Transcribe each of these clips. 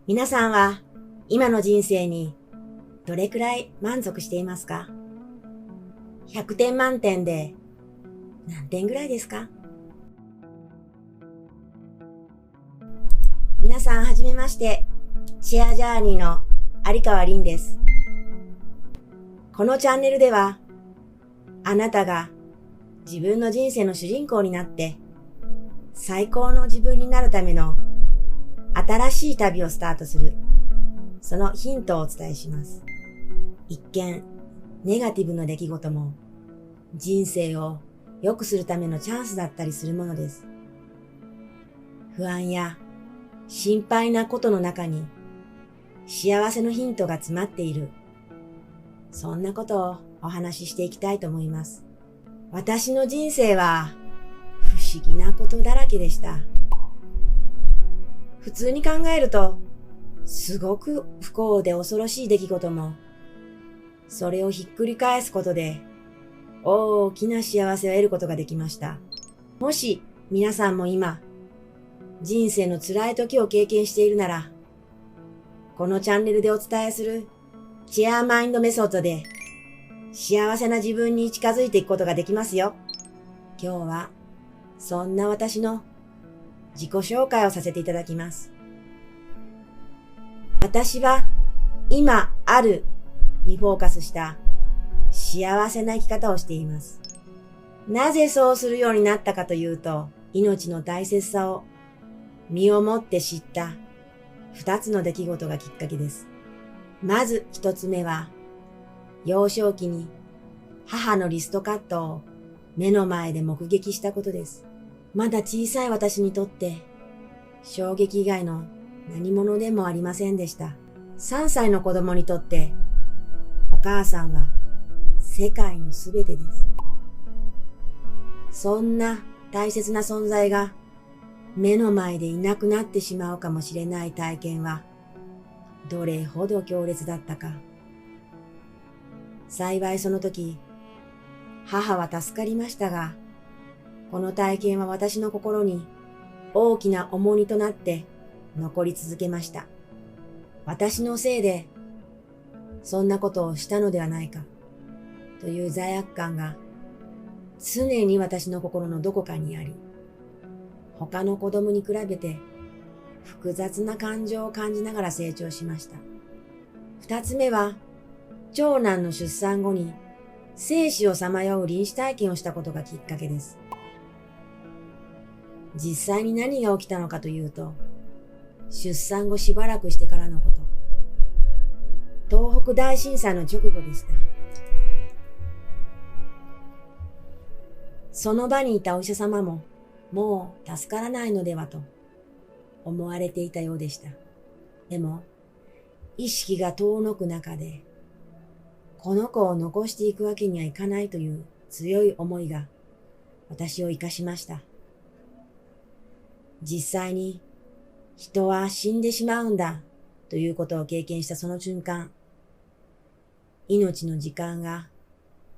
皆さんは今の人生にどれくらい満足していますか？ 100 点満点で何点ぐらいですか？皆さんはじめまして、シェアジャーニーの有川凛です。このチャンネルでは、あなたが自分の人生の主人公になって最高の自分になるための新しい旅をスタートする、そのヒントをお伝えします。一見ネガティブな出来事も人生を良くするためのチャンスだったりするものです。不安や心配なことの中に幸せのヒントが詰まっている、そんなことをお話ししていきたいと思います。私の人生は不思議なことだらけでした。普通に考えると、すごく不幸で恐ろしい出来事も、それをひっくり返すことで、大きな幸せを得ることができました。もし皆さんも今、人生の辛い時を経験しているなら、このチャンネルでお伝えするチェアマインドメソッドで、幸せな自分に近づいていくことができますよ。今日は、そんな私の自己紹介をさせていただきます。私は今あるにフォーカスした幸せな生き方をしています。なぜそうするようになったかというと、命の大切さを身をもって知った2つの出来事がきっかけです。まず1つ目は、幼少期に母のリストカットを目の前で目撃したことです。まだ小さい私にとって衝撃以外の何者でもありませんでした。3歳の子供にとってお母さんは世界のすべてです。そんな大切な存在が目の前でいなくなってしまうかもしれない体験はどれほど強烈だったか。幸いその時、母は助かりましたが、この体験は私の心に大きな重荷となって残り続けました。私のせいでそんなことをしたのではないかという罪悪感が常に私の心のどこかにあり、他の子供に比べて複雑な感情を感じながら成長しました。二つ目は、長男の出産後に生死をさまよう臨死体験をしたことがきっかけです。実際に何が起きたのかというと、出産後しばらくしてからのこと。東北大震災の直後でした。その場にいたお医者様も、もう助からないのではと思われていたようでした。でも、意識が遠のく中で、この子を残していくわけにはいかないという強い思いが私を生かしました。実際に人は死んでしまうんだということを経験したその瞬間、命の時間が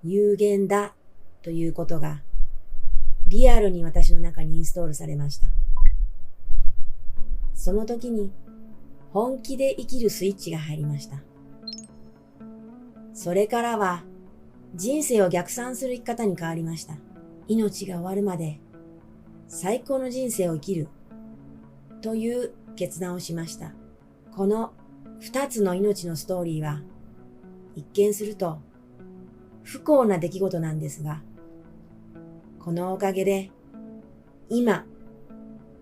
有限だということがリアルに私の中にインストールされました。その時に本気で生きるスイッチが入りました。それからは人生を逆算する生き方に変わりました。命が終わるまで最高の人生を生きるという決断をしました。この2つの命のストーリーは一見すると不幸な出来事なんですが、このおかげで今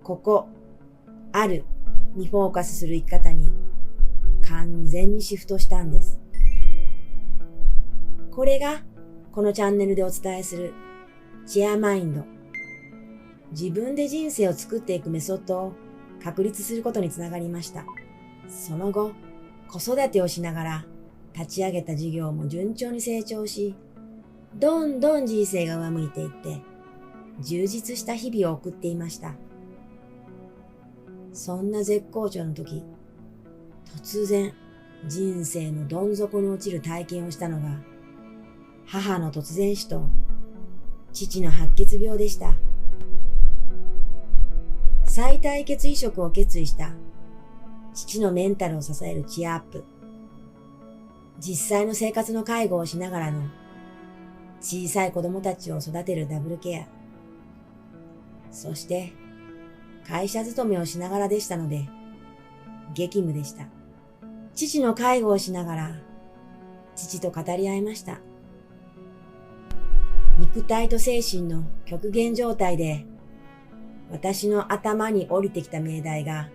ここあるにフォーカスする生き方に完全にシフトしたんです。これがこのチャンネルでお伝えするチェアマインド、自分で人生を作っていくメソッドを確立することにつながりました。その後、子育てをしながら立ち上げた事業も順調に成長し、どんどん人生が上向いていって充実した日々を送っていました。そんな絶好調の時、突然人生のどん底に落ちる体験をしたのが、母の突然死と父の白血病でした。妻帯血移植を決意した父のメンタルを支えるチアアップ。実際の生活の介護をしながらの小さい子供たちを育てるダブルケア。そして会社勤めをしながらでしたので、激務でした。父の介護をしながら父と語り合いました。肉体と精神の極限状態で私の頭に降りてきた命題が、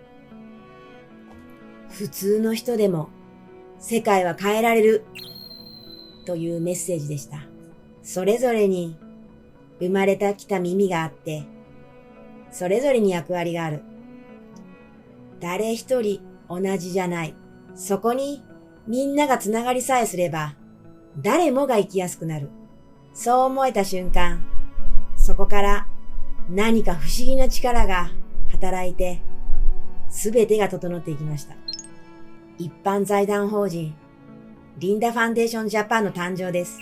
普通の人でも世界は変えられるというメッセージでした。それぞれに生まれてきた耳があって、それぞれに役割がある。誰一人同じじゃない。そこにみんながつながりさえすれば、誰もが生きやすくなる。そう思えた瞬間、そこから何か不思議な力が働いて、すべてが整っていきました。一般財団法人リンダファンデーションジャパンの誕生です。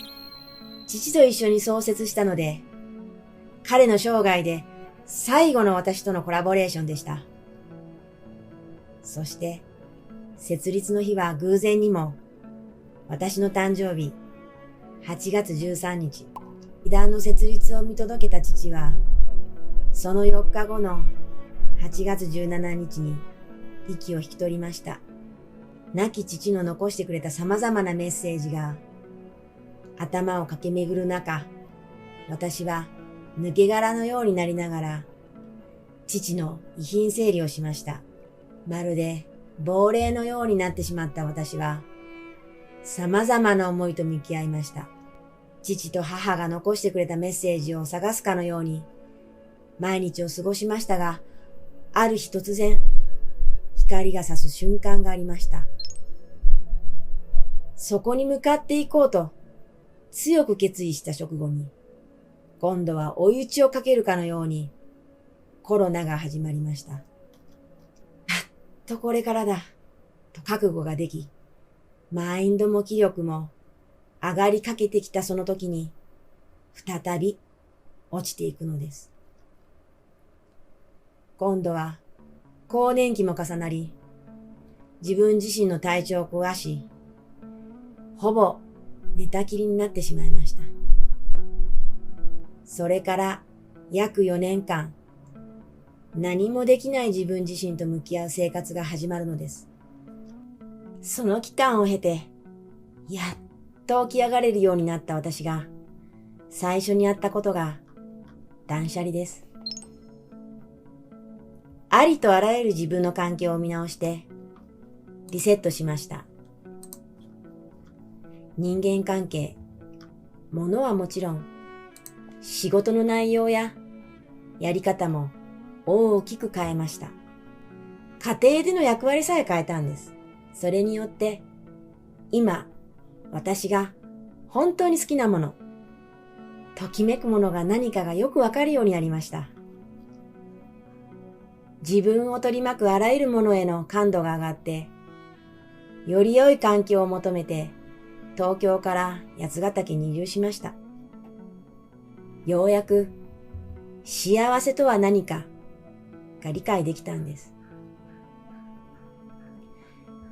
父と一緒に創設したので、彼の生涯で最後の私とのコラボレーションでした。そして、設立の日は偶然にも、私の誕生日、8月13日、財団の設立を見届けた父は、その4日後の8月17日に息を引き取りました。亡き父の残してくれた様々なメッセージが頭を駆け巡る中、私は抜け殻のようになりながら父の遺品整理をしました。まるで亡霊のようになってしまった私は様々な思いと向き合いました。父と母が残してくれたメッセージを探すかのように毎日を過ごしましたが、ある日突然光が差す瞬間がありました。そこに向かっていこうと強く決意した直後に、今度は追い打ちをかけるかのようにコロナが始まりました。やっとこれからだと覚悟ができ、マインドも気力も上がりかけてきたその時に再び落ちていくのです。今度は更年期も重なり、自分自身の体調を壊し、ほぼ寝たきりになってしまいました。それから約4年間、何もできない自分自身と向き合う生活が始まるのです。その期間を経て、やっと起き上がれるようになった私が、最初にやったことが断捨離です。ありとあらゆる自分の環境を見直して、リセットしました。人間関係、物はもちろん、仕事の内容ややり方も大きく変えました。家庭での役割さえ変えたんです。それによって、今、私が本当に好きなもの、ときめくものが何かがよくわかるようになりました。自分を取り巻くあらゆるものへの感度が上がって、より良い環境を求めて、東京から八ヶ岳に移住しました。ようやく幸せとは何かが理解できたんです。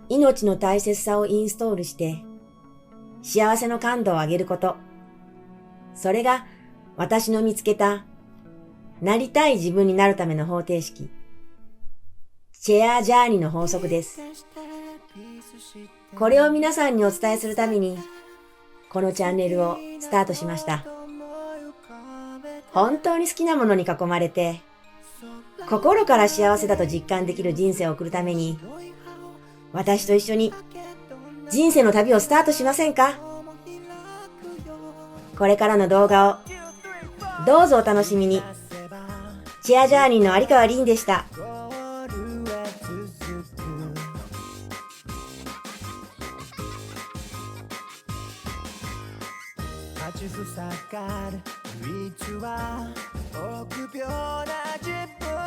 命の大切さをインストールして幸せの感度を上げること。それが私の見つけたなりたい自分になるための方程式。チェアジャーニーの法則です。これを皆さんにお伝えするために、このチャンネルをスタートしました。本当に好きなものに囲まれて、心から幸せだと実感できる人生を送るために、私と一緒に人生の旅をスタートしませんか？これからの動画をどうぞお楽しみに。チェアジャーニーの有川凛でした。立ちふさがる日は臆病な自分